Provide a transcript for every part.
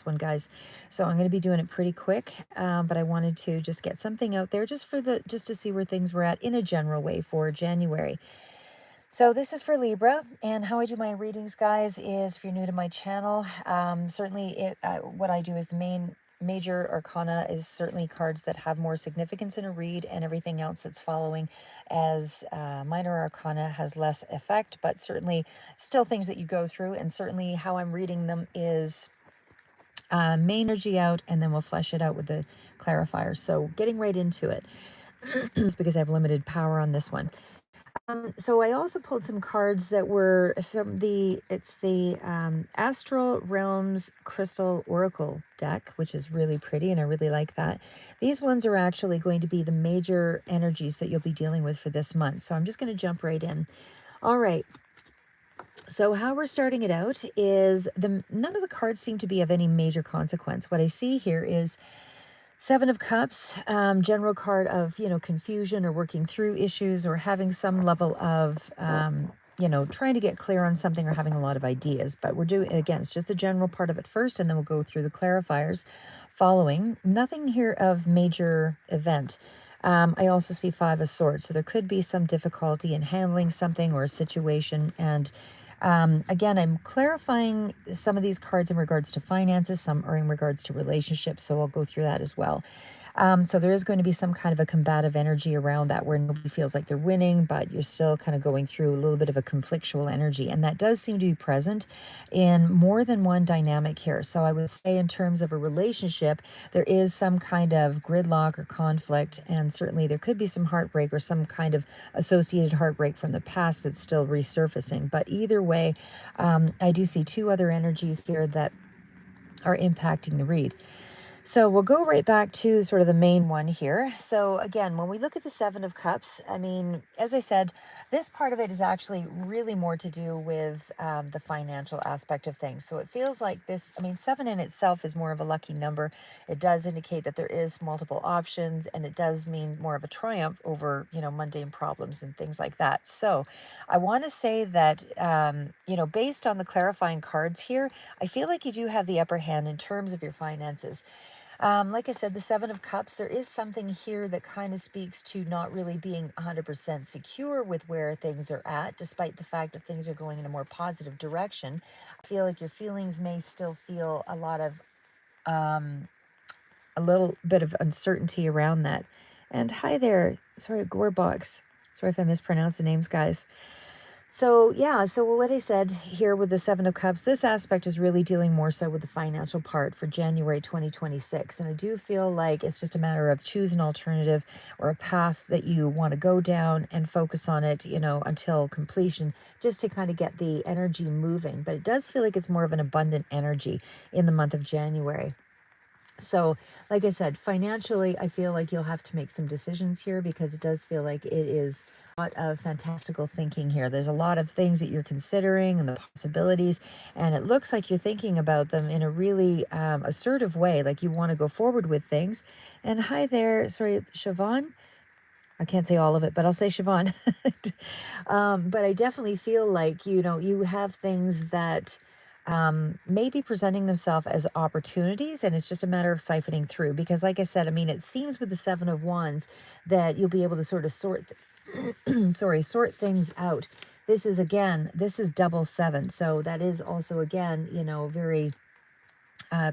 one, guys. So I'm going to be doing it pretty quick, but I wanted to just get something out there just to see where things were at in a general way for January. So this is for Libra, and how I do my readings, guys, is if you're new to my channel, certainly what I do is the major arcana is certainly cards that have more significance in a read, and everything else that's following as minor arcana has less effect, but certainly still things that you go through, and certainly how I'm reading them is main energy out, and then we'll flesh it out with the clarifier. So getting right into it, just because I have limited power on this one. So I also pulled some cards that were from it's the Astral Realms Crystal Oracle deck, which is really pretty, and I really like that. These ones are actually going to be the major energies that you'll be dealing with for this month. So I'm just going to jump right in. All right. So how we're starting it out is none of the cards seem to be of any major consequence. What I see here is Seven of Cups, general card of, confusion or working through issues or having some level of, trying to get clear on something or having a lot of ideas. But we're doing, again, it's just the general part of it first, and then we'll go through the clarifiers following. Nothing here of major event. I also see Five of Swords, so there could be some difficulty in handling something or a situation, and again, I'm clarifying some of these cards in regards to finances, some are in regards to relationships, so I'll go through that as well. So there is going to be some kind of a combative energy around that where nobody feels like they're winning, but you're still kind of going through a little bit of a conflictual energy. And that does seem to be present in more than one dynamic here. So I would say in terms of a relationship, there is some kind of gridlock or conflict, and certainly there could be some heartbreak or some kind of associated heartbreak from the past that's still resurfacing. But either way, I do see two other energies here that are impacting the read. So we'll go right back to sort of the main one here. So again, when we look at the Seven of Cups, I mean, as I said, this part of it is actually really more to do with the financial aspect of things. So it feels like this, I mean, seven in itself is more of a lucky number. It does indicate that there is multiple options, and it does mean more of a triumph over, mundane problems and things like that. So I want to say that, based on the clarifying cards here, I feel like you do have the upper hand in terms of your finances. Like I said, the Seven of Cups, there is something here that kind of speaks to not really being 100% secure with where things are at, despite the fact that things are going in a more positive direction. I feel like your feelings may still feel a little bit of uncertainty around that. And hi there. Sorry, Gorebox. Sorry if I mispronounced the names, guys. So yeah, so what I said here with the Seven of Cups, this aspect is really dealing more so with the financial part for January 2026. And I do feel like it's just a matter of choose an alternative or a path that you want to go down and focus on it, until completion, just to kind of get the energy moving. But it does feel like it's more of an abundant energy in the month of January. So, like I said, financially, I feel like you'll have to make some decisions here because it does feel like it is a lot of fantastical thinking here. There's a lot of things that you're considering and the possibilities, and it looks like you're thinking about them in a really assertive way, like you want to go forward with things. And hi there, sorry, Siobhan. I can't say all of it, but I'll say Siobhan. But I definitely feel like, you have things that may be presenting themselves as opportunities, and it's just a matter of siphoning through. Because, like I said, I mean, it seems with the Seven of Wands that you'll be able to sort of sort things out. This is double seven. So that is also, again, very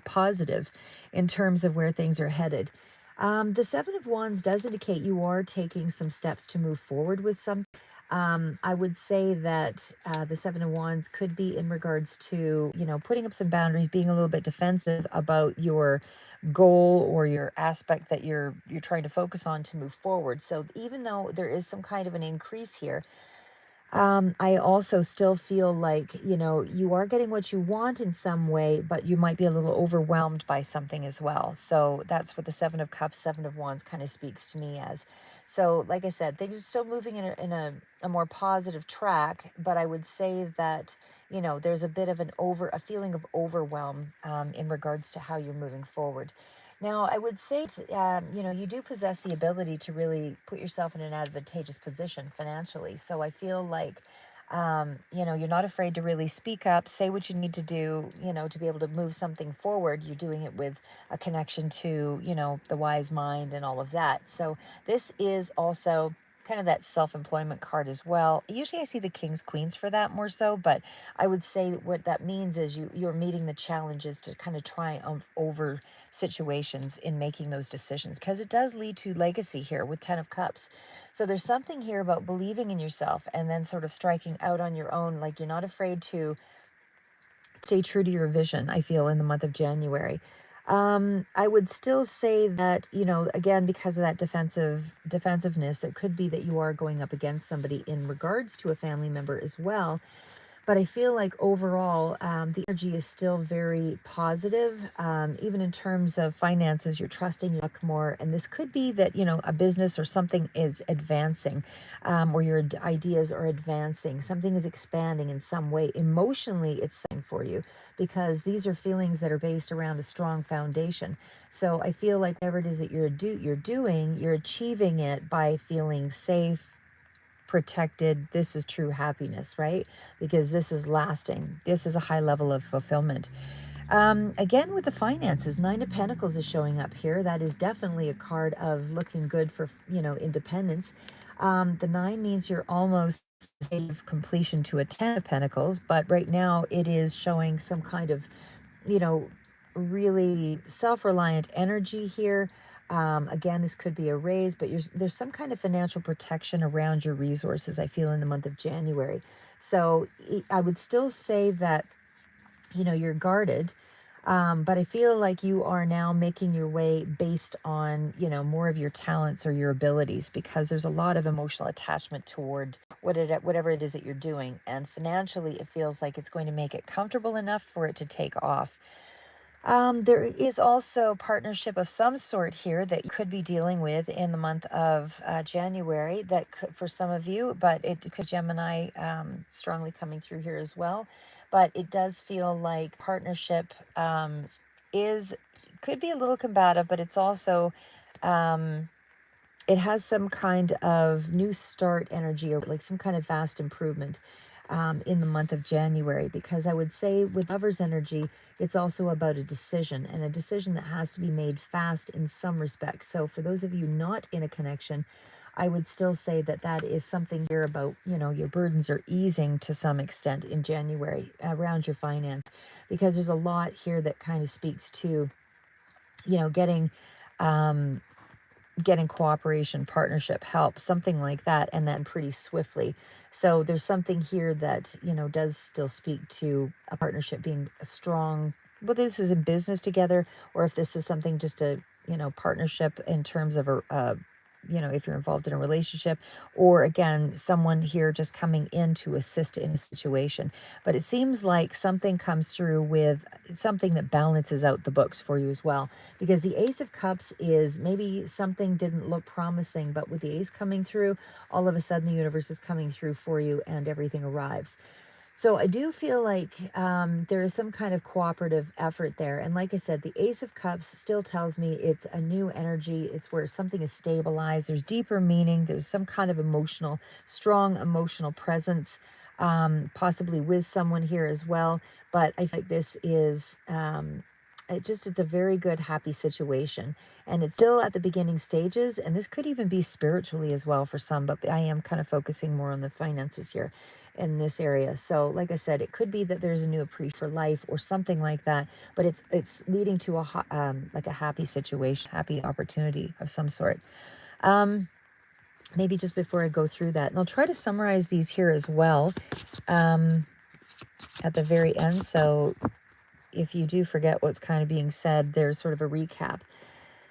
positive in terms of where things are headed. The Seven of Wands does indicate you are taking some steps to move forward with some. I would say that the Seven of Wands could be in regards to, putting up some boundaries, being a little bit defensive about your goal or your aspect that you're trying to focus on to move forward. So even though there is some kind of an increase here, I also still feel like, you are getting what you want in some way, but you might be a little overwhelmed by something as well. So that's what the Seven of Cups, Seven of Wands kind of speaks to me as. So, like I said, things are still moving in a more positive track, but I would say that, there's a bit of a feeling of overwhelm in regards to how you're moving forward. Now, I would say, you do possess the ability to really put yourself in an advantageous position financially. So I feel like You're not afraid to really speak up, say what you need to do, to be able to move something forward. You're doing it with a connection to, the wise mind and all of that. So this is also kind of that self-employment card as well. Usually I see the kings, queens for that more so, but I would say that what that means is you're meeting the challenges to kind of triumph over situations in making those decisions, because it does lead to legacy here with 10 of cups. So there's something here about believing in yourself and then sort of striking out on your own. Like, you're not afraid to stay true to your vision, I feel, in the month of January. I would still say that, again, because of that defensiveness, it could be that you are going up against somebody in regards to a family member as well. But I feel like overall, the energy is still very positive. Even in terms of finances, you're trusting your luck more. And this could be that, a business or something is advancing, or your ideas are advancing. Something is expanding in some way. Emotionally, it's saying for you, because these are feelings that are based around a strong foundation. So I feel like whatever it is that you're doing, you're achieving it by feeling safe, protected. This is true happiness, right? Because this is lasting. This is a high level of fulfillment. Again, with the finances, Nine of Pentacles is showing up here. That is definitely a card of looking good for, independence. The nine means you're almost state of completion to a 10 of Pentacles, but right now it is showing some kind of, you know, really self-reliant energy here. Again, this could be a raise, but there's some kind of financial protection around your resources, I feel, in the month of January. So I would still say that, you're guarded. But I feel like you are now making your way based on, more of your talents or your abilities, because there's a lot of emotional attachment toward whatever it is that you're doing. And financially, it feels like it's going to make it comfortable enough for it to take off. There is also partnership of some sort here that you could be dealing with in the month of January, that could, for some of you, but it could Gemini strongly coming through here as well. But it does feel like partnership is could be a little combative, but it's also um, it has some kind of new start energy, or like some kind of vast improvement in the month of January. Because I would say with Lover's energy, it's also about a decision, and a decision that has to be made fast in some respect. So for those of you not in a connection, I would still say that that is something here about, your burdens are easing to some extent in January around your finance, because there's a lot here that kind of speaks to, getting getting cooperation, partnership, help, something like that, and then pretty swiftly. So there's something here that, does still speak to a partnership being a strong, whether this is in business together, or if this is something just a, partnership in terms of if you're involved in a relationship, or again, someone here just coming in to assist in a situation. But it seems like something comes through with something that balances out the books for you as well, because the Ace of Cups is maybe something didn't look promising, but with the Ace coming through, all of a sudden the universe is coming through for you and everything arrives. So I do feel like there is some kind of cooperative effort there. And like I said, the Ace of Cups still tells me it's a new energy. It's where something is stabilized. There's deeper meaning. There's some kind of strong emotional presence, possibly with someone here as well. But I think this is it's a very good, happy situation. And it's still at the beginning stages. And this could even be spiritually as well for some, but I am kind of focusing more on the finances here in this area. So like I said, it could be that there's a new appreciation for life or something like that, but it's leading to like a happy situation, happy opportunity of some sort. Maybe just before I go through that, and I'll try to summarize these here as well at the very end. So if you do forget what's kind of being said, there's sort of a recap.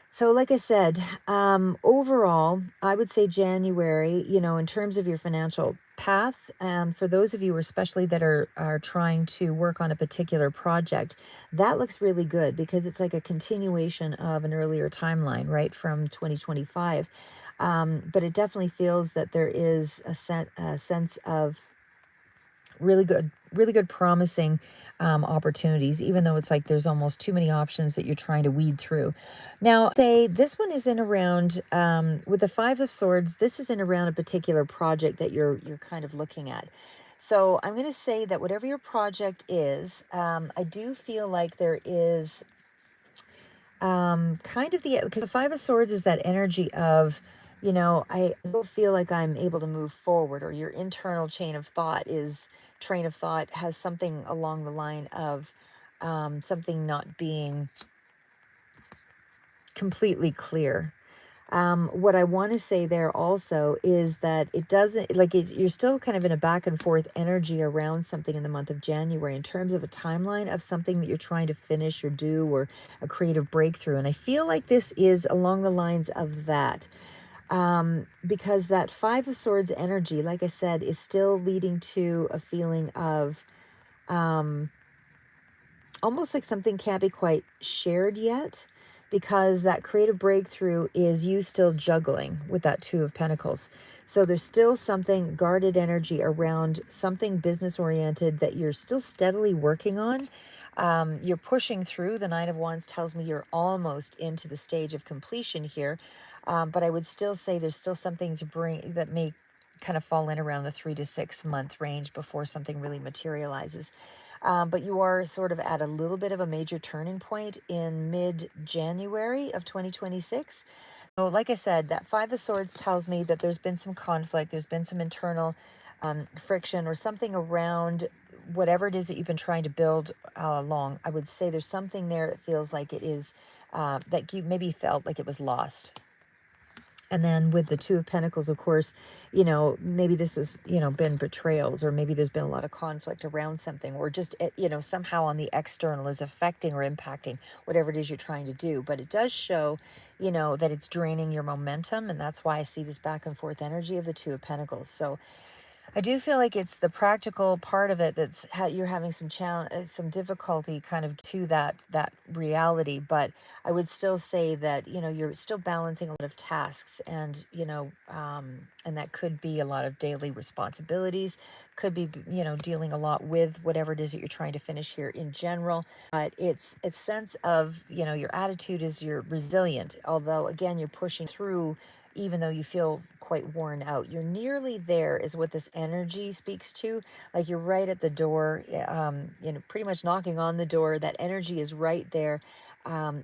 So like I said, overall, I would say January, in terms of your financial path, for those of you especially that are trying to work on a particular project, that looks really good, because it's like a continuation of an earlier timeline, right, from 2025. But it definitely feels that there is a sense of really good, promising opportunities, even though it's like there's almost too many options that you're trying to weed through. Now, say this one is in around with the Five of Swords. This is in around a particular project that you're kind of looking at. So I'm going to say that whatever your project is, I do feel like there is kind of because the Five of Swords is that energy of, I don't feel like I'm able to move forward, or your internal train of thought has something along the line of something not being completely clear. What I want to say there also is that it doesn't you're still kind of in a back and forth energy around something in the month of January in terms of a timeline of something that you're trying to finish or do, or a creative breakthrough. And I feel like this is along the lines of that. Because that Five of Swords energy, like I said, is still leading to a feeling of um, almost like something can't be quite shared yet, because that creative breakthrough is you still juggling with that Two of Pentacles. So there's still something guarded energy around something business oriented that you're still steadily working on. You're pushing through. The Nine of Wands tells me you're almost into the stage of completion here. But I would still say there's still something to bring that may kind of fall in around the 3 to 6 month range before something really materializes. But you are sort of at a little bit of a major turning point in mid-January of 2026. So, like I said, that Five of Swords tells me that there's been some conflict, there's been some internal friction, or something around whatever it is that you've been trying to build along. I would say there's something there that feels like it is, that you maybe felt like it was lost. And then with the Two of Pentacles, of course, maybe this has, been betrayals, or maybe there's been a lot of conflict around something, or just, somehow on the external is affecting or impacting whatever it is you're trying to do. But it does show, that it's draining your momentum. And that's why I see this back and forth energy of the Two of Pentacles. So I do feel like it's the practical part of it that's you're having some challenge, some difficulty kind of to that reality. But I would still say that you're still balancing a lot of tasks, and and that could be a lot of daily responsibilities, could be dealing a lot with whatever it is that you're trying to finish here in general. But it's a sense of your attitude is you're resilient, although again you're pushing through even though you feel quite worn out. You're nearly there, is what this energy speaks to. Like you're right at the door, pretty much knocking on the door. That energy is right there.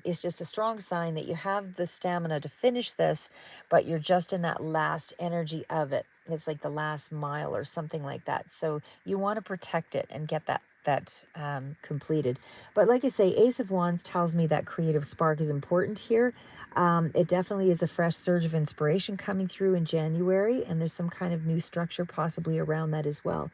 It's just a strong sign that you have the stamina to finish this, but you're just in that last energy of it. It's like the last mile or something like that. So you want to protect it and get that completed. But like I say, Ace of Wands tells me that creative spark is important here. It definitely is a fresh surge of inspiration coming through in January, and there's some kind of new structure possibly around that as well.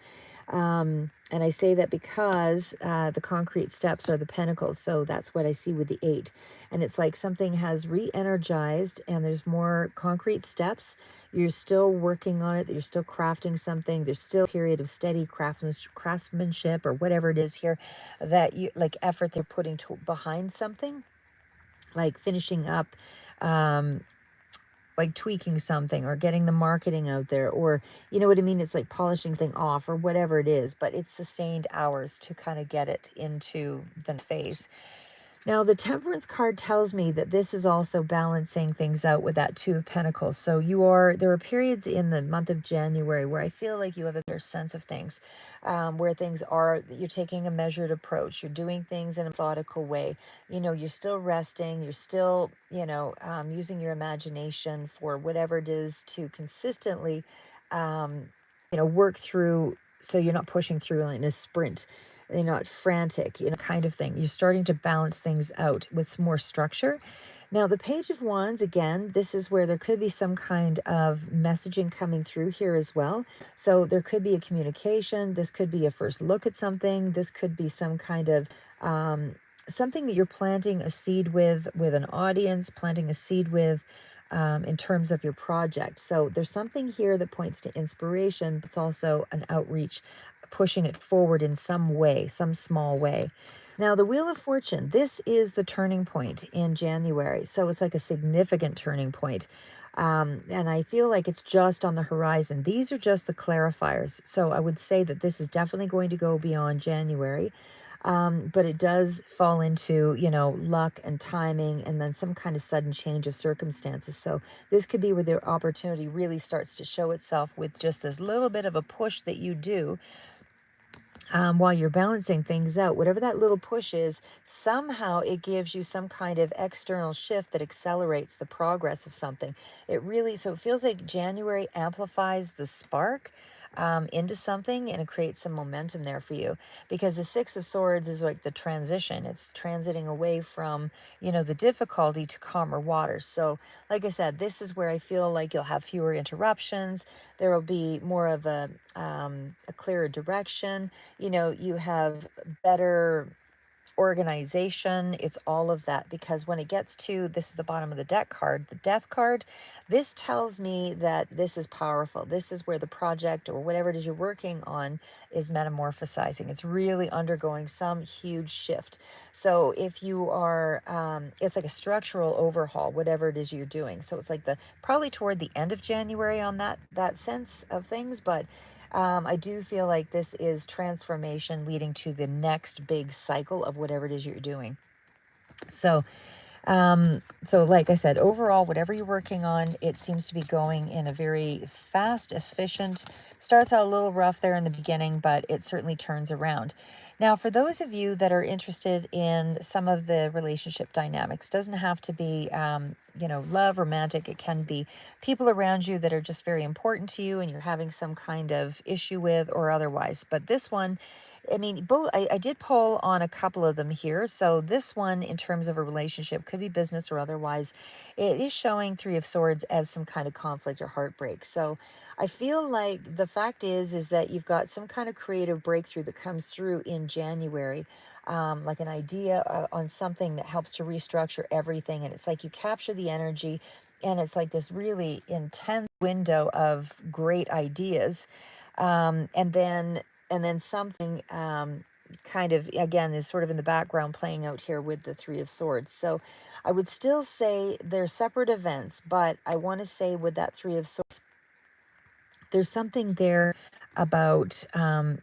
And I say that because the concrete steps are the pentacles, so that's what I see with the 8. And it's like something has re-energized, and there's more concrete steps. You're still working on it, you're still crafting something. There's still a period of steady craftsmanship, or whatever it is here, that you like effort they're putting behind something, like finishing up, um, like tweaking something, or getting the marketing out there, or you know what I mean? It's like polishing thing off, or whatever it is, but it's sustained hours to kind of get it into the phase. Now, the Temperance card tells me that this is also balancing things out with that Two of Pentacles. So there are periods in the month of January where I feel like you have a better sense of things, where things are, you're taking a measured approach, you're doing things in a methodical way. You're still resting, you're still, using your imagination for whatever it is to consistently, work through, so you're not pushing through in a sprint. They're not frantic, kind of thing. You're starting to balance things out with some more structure. Now, the Page of Wands, again, this is where there could be some kind of messaging coming through here as well. So there could be a communication. This could be a first look at something. This could be some kind of something that you're planting a seed with an audience, planting a seed with, in terms of your project. So there's something here that points to inspiration, but it's also an outreach, pushing it forward in some way, some small way. Now, the Wheel of Fortune, this is the turning point in January. So it's like a significant turning point. And I feel like it's just on the horizon. These are just the clarifiers. So I would say that this is definitely going to go beyond January. But it does fall into, luck and timing and then some kind of sudden change of circumstances. So this could be where the opportunity really starts to show itself with just this little bit of a push that you do while you're balancing things out. Whatever that little push is, somehow it gives you some kind of external shift that accelerates the progress of something. So it feels like January amplifies the spark into something, and it creates some momentum there for you, because the Six of Swords is like the transition. It's transiting away from, the difficulty to calmer waters. So like I said, this is where I feel like you'll have fewer interruptions. There will be more of a clearer direction. You have better organization. It's all of that, because when it gets to, this is the bottom of the deck card, the death card, this tells me that this is powerful. This is where the project or whatever it is you're working on is metamorphosizing. It's really undergoing some huge shift. So if you are, it's like a structural overhaul, whatever it is you're doing. So it's like probably toward the end of January on that sense of things. But I do feel like this is transformation leading to the next big cycle of whatever it is you're doing. So like I said, overall, whatever you're working on, it seems to be going in a very fast, efficient, starts out a little rough there in the beginning, but it certainly turns around. Now, for those of you that are interested in some of the relationship dynamics, doesn't have to be, love, romantic. It can be people around you that are just very important to you and you're having some kind of issue with or otherwise. But this one, I mean, both. I did pull on a couple of them here. So this one, in terms of a relationship, could be business or otherwise. It is showing Three of Swords as some kind of conflict or heartbreak. So I feel like the fact is that you've got some kind of creative breakthrough that comes through in January, like an idea on something that helps to restructure everything. And it's like you capture the energy, and it's like this really intense window of great ideas, and then something kind of, again, is sort of in the background playing out here with the Three of Swords. So I would still say they're separate events, but I want to say with that Three of Swords, there's something there about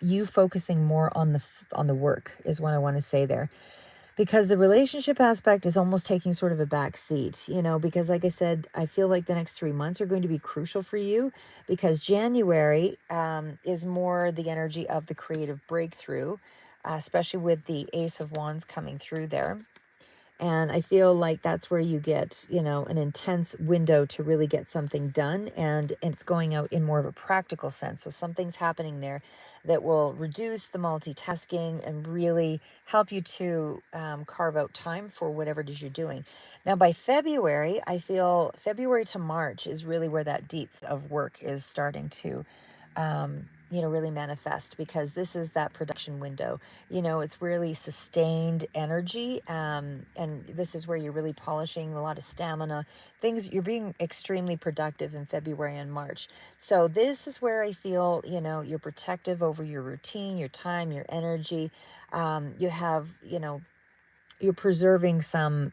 you focusing more on the work is what I want to say there, because the relationship aspect is almost taking sort of a back seat, because like I said, I feel like the next 3 months are going to be crucial for you, because January is more the energy of the creative breakthrough, especially with the Ace of Wands coming through there. And I feel like that's where you get, an intense window to really get something done. And it's going out in more of a practical sense. So something's happening there that will reduce the multitasking and really help you to carve out time for whatever it is you're doing. Now, by February, I feel February to March is really where that deep of work is starting to really manifest, because this is that production window. It's really sustained energy, and this is where you're really polishing a lot of stamina. You're being extremely productive in February and March. So this is where I feel, you're protective over your routine, your time, your energy. You have, you're preserving some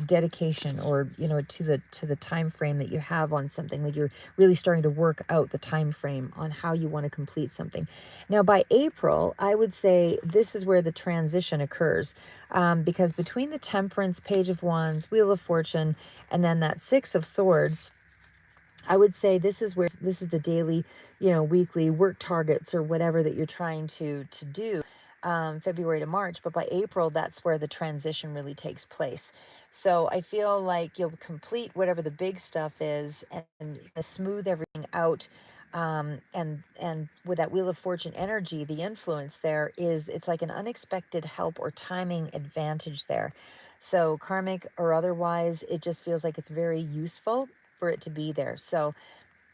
dedication, or to the time frame that you have on something. Like, you're really starting to work out the time frame on how you want to complete something. Now, by April, I would say this is where the transition occurs, because between the Temperance, Page of Wands, Wheel of Fortune, and then that Six of Swords, I would say this is the daily, weekly work targets or whatever that you're trying to do, February to March. But by April, that's where the transition really takes place. So I feel like you'll complete whatever the big stuff is, and smooth everything out. And with that Wheel of Fortune energy, the influence there is, it's like an unexpected help or timing advantage there. So karmic or otherwise, it just feels like it's very useful for it to be there. So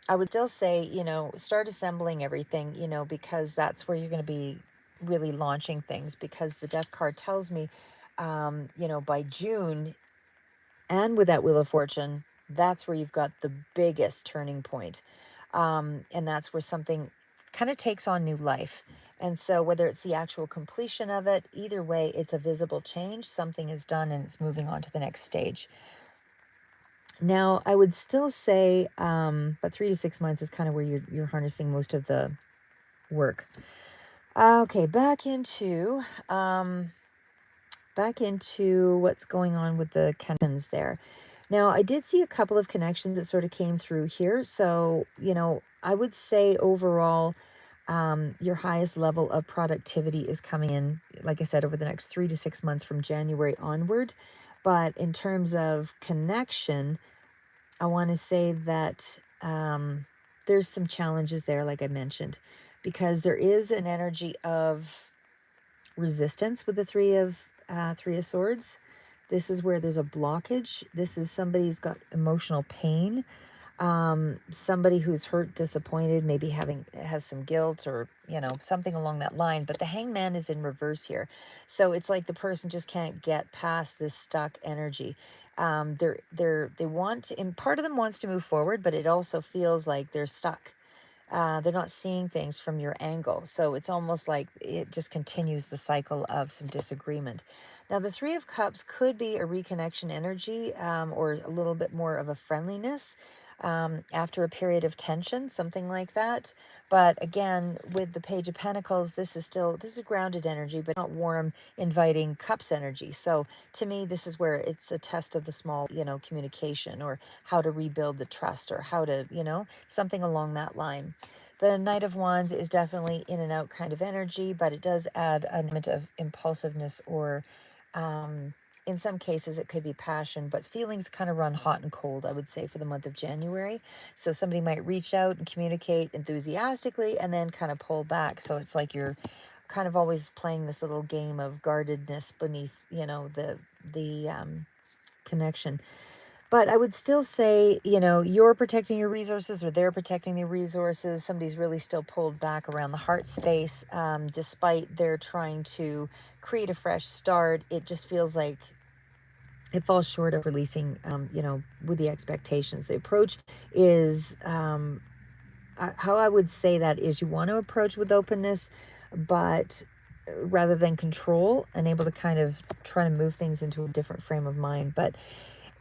I would still say, start assembling everything, because that's where you're going to be really launching things, because the death card tells me, by June, and with that Wheel of Fortune, that's where you've got the biggest turning point. And that's where something kind of takes on new life. And so whether it's the actual completion of it, either way, it's a visible change. Something is done and it's moving on to the next stage. Now, I would still say, but 3 to 6 months is kind of where you're harnessing most of the work. Okay, back into what's going on with the connections there. Now, I did see a couple of connections that sort of came through here. So, I would say overall, your highest level of productivity is coming in, like I said, over the next 3 to 6 months from January onward. But in terms of connection, I want to say that there's some challenges there, like I mentioned, because there is an energy of resistance with the Three of Swords. This is where there's a blockage. This is somebody's got emotional pain, somebody who's hurt, disappointed, maybe has some guilt or something along that line. But the Hangman is in reverse here, so it's like the person just can't get past this stuck energy. They want, and part of them wants to move forward, but it also feels like they're stuck. They're not seeing things from your angle. So it's almost like it just continues the cycle of some disagreement. Now, the Three of Cups could be a reconnection energy, or a little bit more of a friendliness after a period of tension, something like that. But again, with the Page of Pentacles, this is grounded energy, but not warm, inviting cups energy. So to me, this is where it's a test of the small, communication, or how to rebuild the trust, or how to, something along that line. The Knight of Wands is definitely in and out kind of energy, but it does add an element of impulsiveness, or in some cases it could be passion, but feelings kind of run hot and cold, I would say, for the month of January. So somebody might reach out and communicate enthusiastically and then kind of pull back. So it's like you're kind of always playing this little game of guardedness beneath, the connection. But I would still say, you're protecting your resources, or they're protecting their resources. Somebody's really still pulled back around the heart space, despite they're trying to create a fresh start. It just feels like it falls short of releasing, with the expectations. The approach is, how I would say that is, you want to approach with openness, but rather than control, and able to kind of try to move things into a different frame of mind. But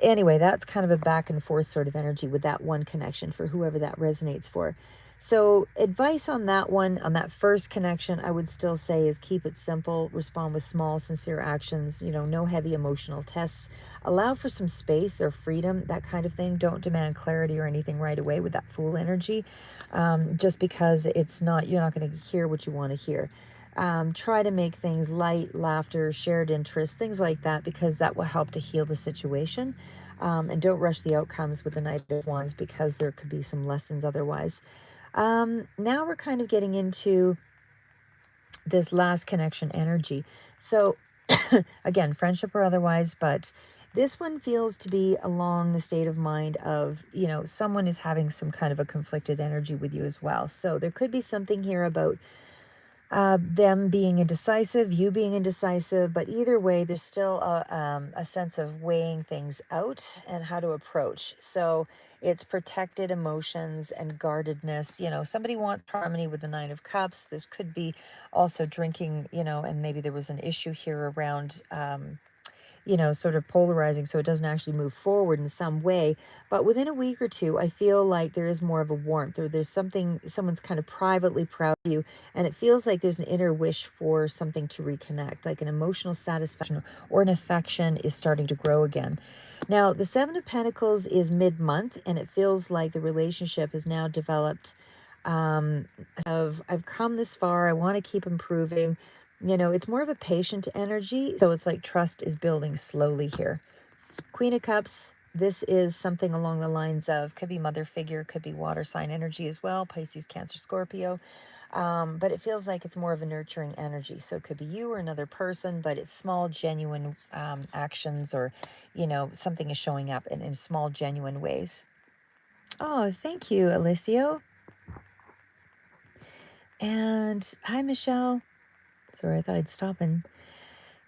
anyway, that's kind of a back and forth sort of energy with that one connection for whoever that resonates for. So advice on that one, on that first connection, I would still say is keep it simple, respond with small, sincere actions, no heavy emotional tests, allow for some space or freedom, that kind of thing. Don't demand clarity or anything right away with that Fool energy, just because you're not going to hear what you want to hear. Try to make things light, laughter, shared interests, things like that, because that will help to heal the situation. And don't rush the outcomes with the Knight of Wands, because there could be some lessons otherwise. Now we're kind of getting into this last connection energy. So again, friendship or otherwise, but this one feels to be along the state of mind of, someone is having some kind of a conflicted energy with you as well. So there could be something here about them being indecisive, you being indecisive, but either way, there's still a sense of weighing things out and how to approach. So it's protected emotions and guardedness. Somebody wants harmony with the Nine of Cups. This could be also drinking, and maybe there was an issue here around, sort of polarizing, so it doesn't actually move forward in some way. But within a week or two, I feel like there is more of a warmth, or there's someone's kind of privately proud of you, and it feels like there's an inner wish for something to reconnect, like an emotional satisfaction or an affection is starting to grow again. Now, the Seven of Pentacles is mid-month, and it feels like the relationship has now developed, I've come this far, I want to keep improving. It's more of a patient energy. So it's like trust is building slowly here. Queen of Cups, this is something along the lines of, could be mother figure, could be water sign energy as well, Pisces, Cancer, Scorpio. But it feels like it's more of a nurturing energy. So it could be you or another person, but it's small, genuine actions, or, something is showing up in small, genuine ways. Oh, thank you, Alicio. And hi, Michelle. Sorry, I thought I'd stop and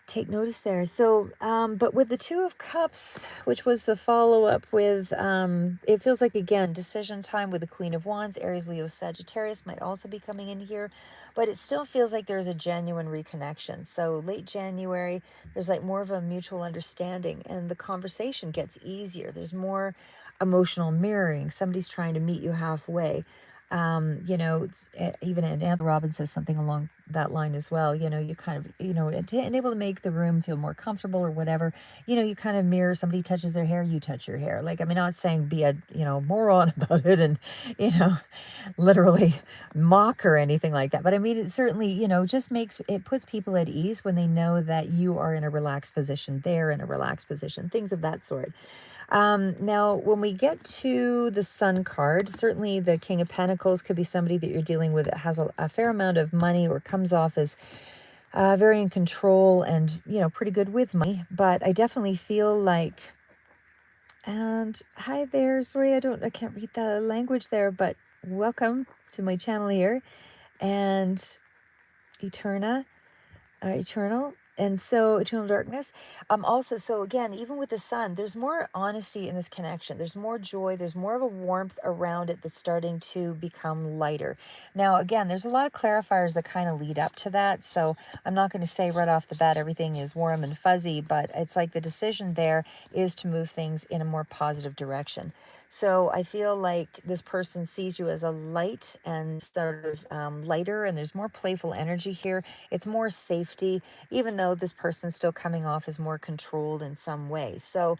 take notice there. So, but with the Two of Cups, which was the follow-up with, it feels like, again, decision time with the Queen of Wands. Aries, Leo, Sagittarius might also be coming in here, but it still feels like there's a genuine reconnection. So late January, there's like more of a mutual understanding, and the conversation gets easier. There's more emotional mirroring. Somebody's trying to meet you halfway. Even Anthony Robbins says something along that line as well. You kind of, and able to make the room feel more comfortable or whatever. You kind of mirror, somebody touches their hair, you touch your hair. Like, I mean, not saying be a, moron about it and, you know, literally mock or anything like that. But I mean, it certainly, just puts people at ease when they know that you are in a relaxed position, they're in a relaxed position, things of that sort. Now, when we get to the Sun card, certainly the King of Pentacles could be somebody that you're dealing with that has a fair amount of money or comes off as very in control and, pretty good with money. But I definitely feel like, and hi there, sorry, I can't read the language there, but welcome to my channel here. And Eternal. And so eternal darkness. Also, so again, even with the Sun, there's more honesty in this connection. There's more joy. There's more of a warmth around it that's starting to become lighter. Now, again, there's a lot of clarifiers that kind of lead up to that. So I'm not going to say right off the bat everything is warm and fuzzy, but it's like the decision there is to move things in a more positive direction. So I feel like this person sees you as a light and sort of lighter, and there's more playful energy here. It's more safety, even though this person's still coming off as more controlled in some way. So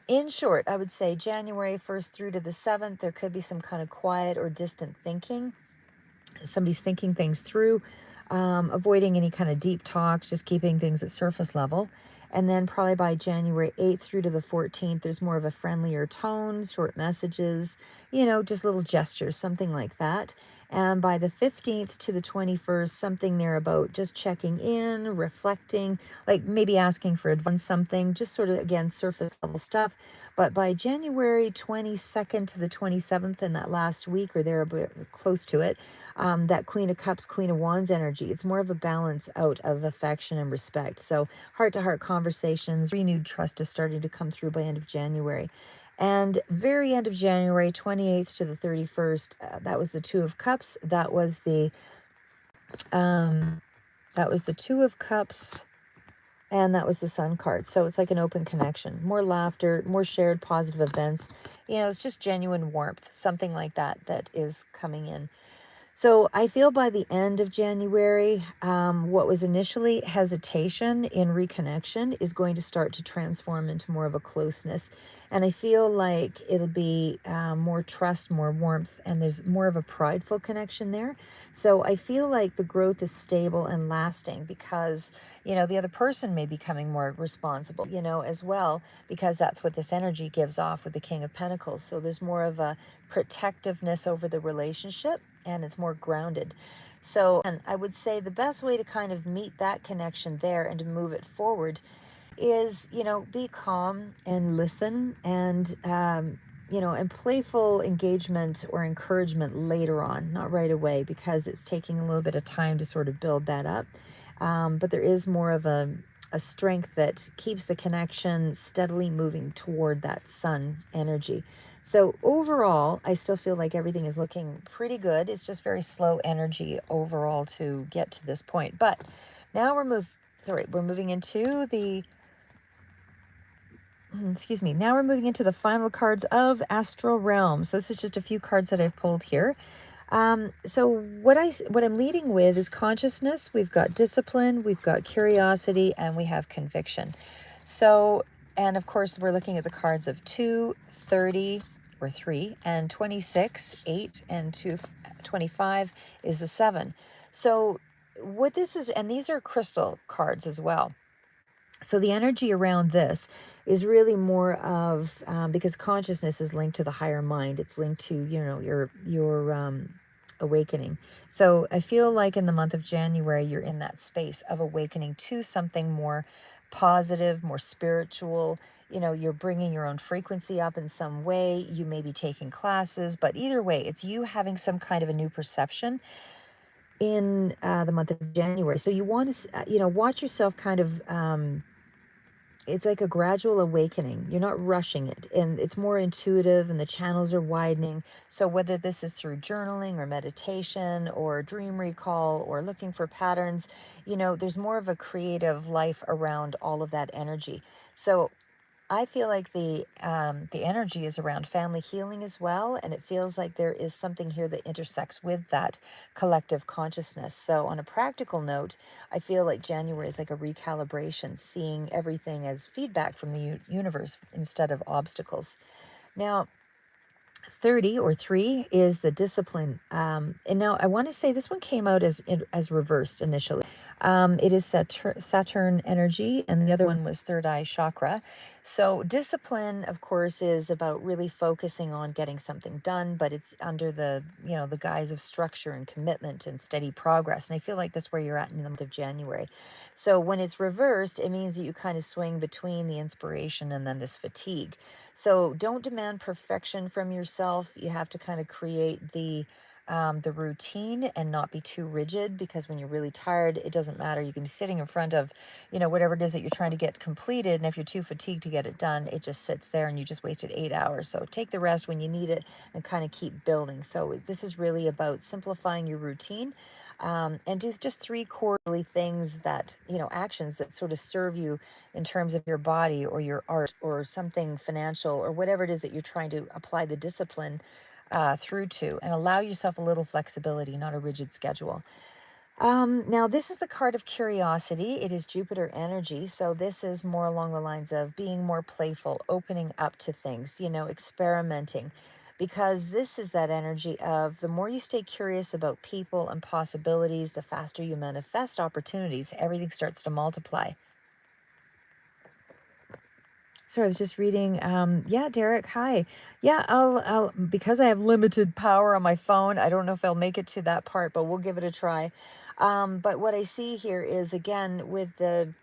in short, I would say January 1st through to the 7th, there could be some kind of quiet or distant thinking. Somebody's thinking things through, avoiding any kind of deep talks, just keeping things at surface level. And then probably by January 8th through to the 14th, there's more of a friendlier tone, short messages, just little gestures, something like that. And by the 15th to the 21st, something there about just checking in, reflecting, like maybe asking for advice on something, just sort of, again, surface level stuff. But by January 22nd to the 27th, in that last week or there, close to it, that Queen of Cups, Queen of Wands energy, it's more of a balance out of affection and respect. So heart-to-heart conversations, renewed trust is starting to come through by end of January. And very end of January, 28th to the 31st, that was the Two of Cups. That was the Two of Cups, and that was the Sun card. So it's like an open connection, more laughter, more shared positive events. It's just genuine warmth, something like that is coming in. So I feel by the end of January, what was initially hesitation in reconnection is going to start to transform into more of a closeness. And I feel like it'll be more trust, more warmth, and there's more of a prideful connection there. So I feel like the growth is stable and lasting because, the other person may be becoming more responsible, as well, because that's what this energy gives off with the King of Pentacles. So there's more of a protectiveness over the relationship, and it's more grounded. So, and I would say the best way to kind of meet that connection there and to move it forward is, be calm and listen, and and playful engagement or encouragement later on, not right away, because it's taking a little bit of time to sort of build that up. But there is more of a strength that keeps the connection steadily moving toward that Sun energy. So overall, I still feel like everything is looking pretty good. It's just very slow energy overall to get to this point. But now we're moving into the now we're moving into the final cards of Astral Realm. So this is just a few cards that I've pulled here. So what I'm leading with is consciousness. We've got discipline, we've got curiosity, and we have conviction. So, and of course, we're looking at the cards of 2, 30, or 3, and 26, 8, and 2, 25 is the 7. So what this is, and these are crystal cards as well. So the energy around this is really more of, because consciousness is linked to the higher mind. It's linked to, your awakening. So I feel like in the month of January, you're in that space of awakening to something more positive, more spiritual. You're bringing your own frequency up in some way. You may be taking classes, but either way, it's you having some kind of a new perception in the month of January. So you want to, watch yourself kind of, it's like a gradual awakening. You're not rushing it, and it's more intuitive, and the channels are widening. So whether this is through journaling or meditation or dream recall or looking for patterns, there's more of a creative life around all of that energy. So I feel like the energy is around family healing as well, and it feels like there is something here that intersects with that collective consciousness. So on a practical note, I feel like January is like a recalibration, seeing everything as feedback from the universe instead of obstacles. Now, 30 or 3 is the discipline. And now I want to say this one came out as reversed initially. It is Saturn energy, and the other one was third eye chakra. So discipline, of course, is about really focusing on getting something done, but it's under the guise of structure and commitment and steady progress. And I feel like that's where you're at in the month of January. So when it's reversed, it means that you kind of swing between the inspiration and then this fatigue. So don't demand perfection from yourself. You have to kind of create the routine and not be too rigid, because when you're really tired, it doesn't matter. You can be sitting in front of, whatever it is that you're trying to get completed. And if you're too fatigued to get it done, it just sits there and you just wasted 8 hours. So take the rest when you need it and kind of keep building. So this is really about simplifying your routine. And do just 3 quarterly things that, actions that sort of serve you in terms of your body or your art or something financial or whatever it is that you're trying to apply the discipline through to, and allow yourself a little flexibility, not a rigid schedule. Now, this is the card of curiosity. It is Jupiter energy. So this is more along the lines of being more playful, opening up to things, experimenting. Because this is that energy of the more you stay curious about people and possibilities, the faster you manifest opportunities, everything starts to multiply. So I was just reading, yeah, Derek, hi. Yeah, because I have limited power on my phone, I don't know if I'll make it to that part, but we'll give it a try. But what I see here is, again, with the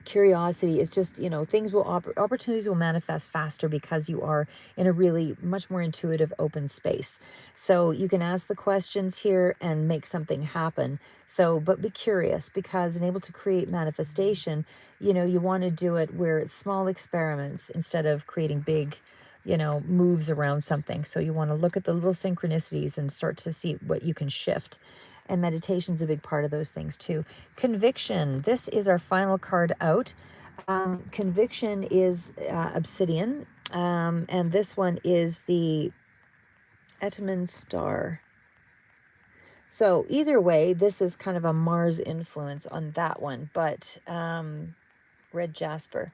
curiosity, is just, things opportunities will manifest faster because you are in a really much more intuitive open space. So you can ask the questions here and make something happen. So but be curious, because and able to create manifestation, you want to do it where it's small experiments instead of creating big moves around something. So you want to look at the little synchronicities and start to see what you can shift. And meditation's a big part of those things too. Conviction. This is our final card out. Conviction is obsidian. And this one is the Etman star. So either way, this is kind of a Mars influence on that one, but red jasper.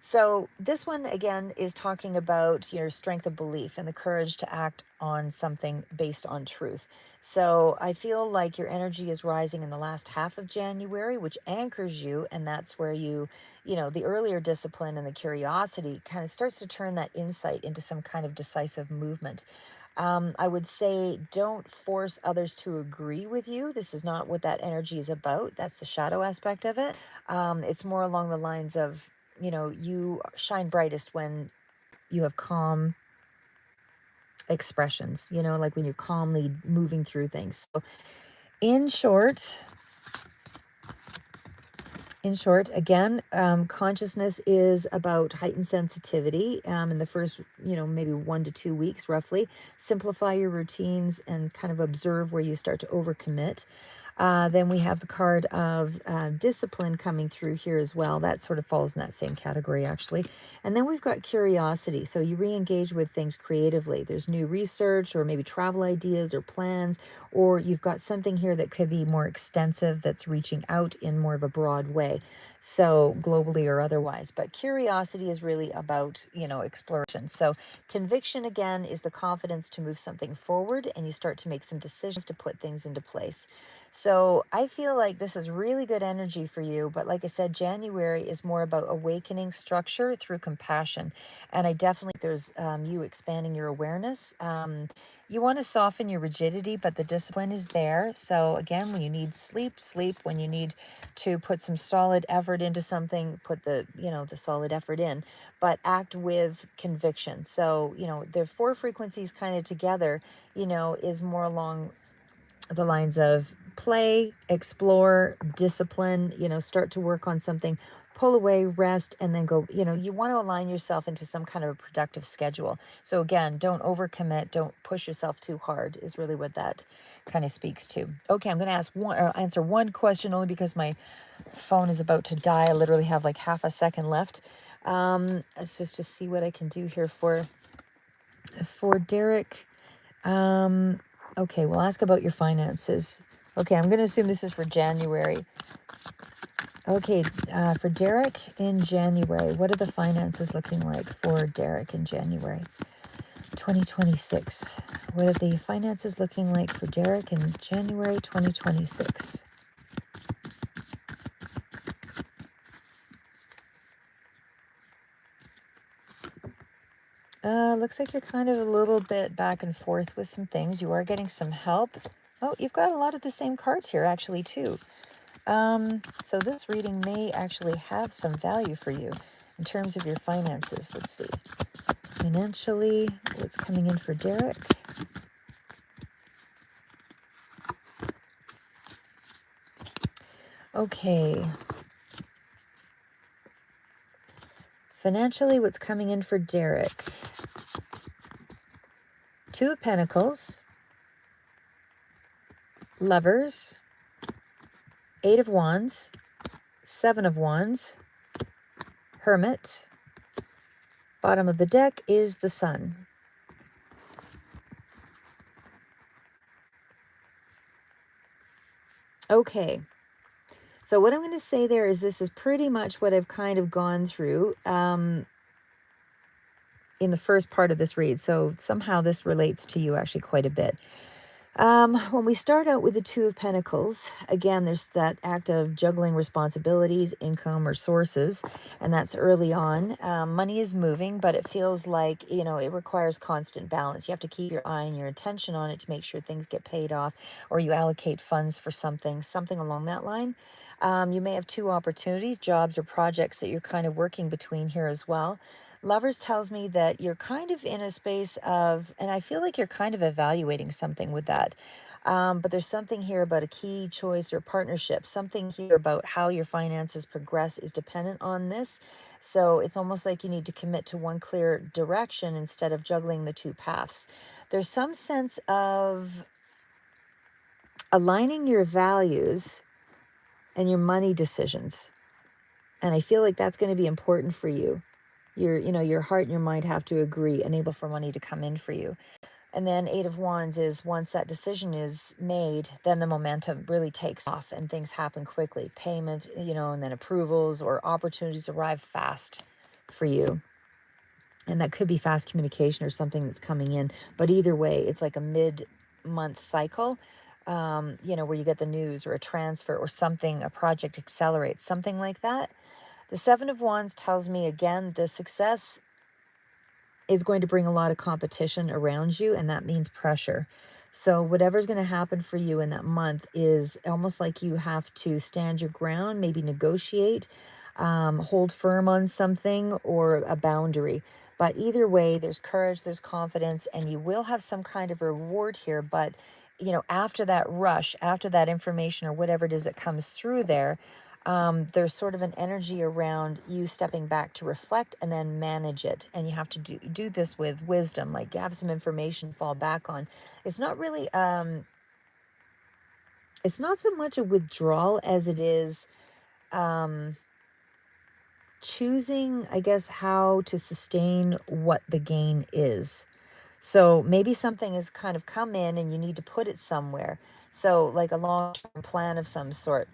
So this one, again, is talking about your strength of belief and the courage to act on something based on truth. So I feel like your energy is rising in the last half of January, which anchors you. And that's where the earlier discipline and the curiosity kind of starts to turn that insight into some kind of decisive movement. I would say don't force others to agree with you. This is not what that energy is about. That's the shadow aspect of it. It's more along the lines of, you shine brightest when you have calm expressions, like when you're calmly moving through things. So in short, again, consciousness is about heightened sensitivity in the first, maybe 1 to 2 weeks roughly. Simplify your routines and kind of observe where you start to overcommit. Then we have the card of discipline coming through here as well. That sort of falls in that same category, actually. And then we've got curiosity. So you re-engage with things creatively. There's new research or maybe travel ideas or plans, or you've got something here that could be more extensive that's reaching out in more of a broad way. So globally or otherwise. But curiosity is really about, exploration. So conviction, again, is the confidence to move something forward, and you start to make some decisions to put things into place. So I feel like this is really good energy for you. But like I said, January is more about awakening structure through compassion. And I definitely, there's you expanding your awareness. You want to soften your rigidity, but the discipline is there. So again, when you need sleep, sleep. When you need to put some solid effort into something, put the solid effort in, but act with conviction. So, the 4 frequencies kind of together, is more along the lines of play, explore, discipline, start to work on something, pull away, rest, and then go, you want to align yourself into some kind of a productive schedule. So again, don't overcommit, don't push yourself too hard is really what that kind of speaks to. Okay, I'm going to answer one question only because my phone is about to die. I literally have like half a second left. Let's just to see what I can do here for Derek. Okay, we'll ask about your finances. Okay, I'm going to assume this is for January. Okay, for Derek in January, what are the finances looking like for Derek in January 2026? What are the finances looking like for Derek in January 2026? Looks like you're kind of a little bit back and forth with some things. You are getting some help. Oh, you've got a lot of the same cards here actually too. So this reading may actually have some value for you in terms of your finances. Let's see. Financially, what's coming in for Derek? Okay. Financially, what's coming in for Derek? Two of Pentacles, Lovers, Eight of Wands, Seven of Wands, Hermit. Bottom of the deck is the Sun. Okay. So what I'm going to say there is this is pretty much what I've kind of gone through in the first part of this read. So somehow this relates to you actually quite a bit. When we start out with the Two of Pentacles, again, there's that act of juggling responsibilities, income, or sources, and that's early on. Money is moving, but it feels like, it requires constant balance. You have to keep your eye and your attention on it to make sure things get paid off, or you allocate funds for something along that line. You may have two opportunities, jobs or projects that you're kind of working between here as well. Lovers tells me that you're kind of in a space of, and I feel like you're kind of evaluating something with that. But there's something here about a key choice or partnership. Something here about how your finances progress is dependent on this. So it's almost like you need to commit to one clear direction instead of juggling the two paths. There's some sense of aligning your values and your money decisions. And I feel like that's going to be important for you. Your heart and your mind have to agree, enable for money to come in for you. And then Eight of Wands is once that decision is made, then the momentum really takes off and things happen quickly. Payment, and then approvals or opportunities arrive fast for you. And that could be fast communication or something that's coming in. But either way, it's like a mid-month cycle, where you get the news or a transfer or something, a project accelerates, something like that. The Seven of Wands tells me, again, the success is going to bring a lot of competition around you, and that means pressure. So whatever's going to happen for you in that month is almost like you have to stand your ground, maybe negotiate, hold firm on something or a boundary. But either way, there's courage, there's confidence, and you will have some kind of reward here. But, after that rush, after that information or whatever it is that comes through there, there's sort of an energy around you stepping back to reflect and then manage it. And you have to do this with wisdom, like you have some information to fall back on. It's not really, it's not so much a withdrawal as it is choosing, I guess, how to sustain what the gain is. So maybe something has kind of come in and you need to put it somewhere. So like a long-term plan of some sort.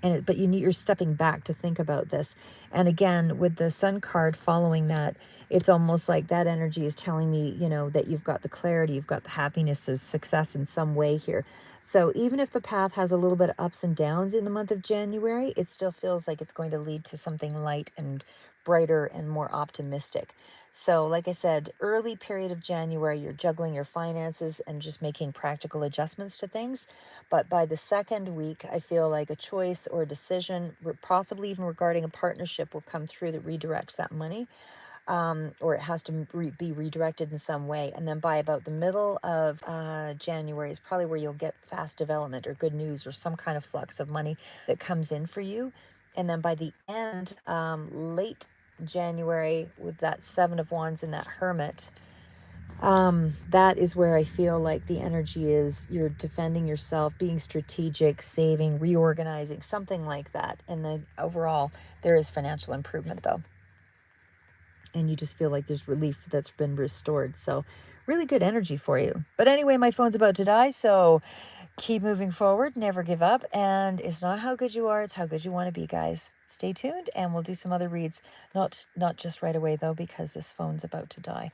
But you're stepping back to think about this. And again, with the Sun card following that, it's almost like that energy is telling me, that you've got the clarity, you've got the happiness of success in some way here. So even if the path has a little bit of ups and downs in the month of January, it still feels like it's going to lead to something light and brighter and more optimistic. So like I said, early period of January, you're juggling your finances and just making practical adjustments to things. But by the second week, I feel like a choice or a decision, possibly even regarding a partnership, will come through that redirects that money, or it has to be redirected in some way. And then by about the middle of January is probably where you'll get fast development or good news or some kind of flux of money that comes in for you. And then by the end, late January, with that Seven of Wands and that Hermit, that is where I feel like the energy is. You're defending yourself, being strategic, saving, reorganizing, something like that. And then overall, there is financial improvement though. and you just feel like there's relief that's been restored. So really good energy for you. But anyway, my phone's about to die, so keep moving forward, never give up, and it's not how good you are, it's how good you want to be, guys. Stay tuned and we'll do some other reads. Not just right away though, because this phone's about to die.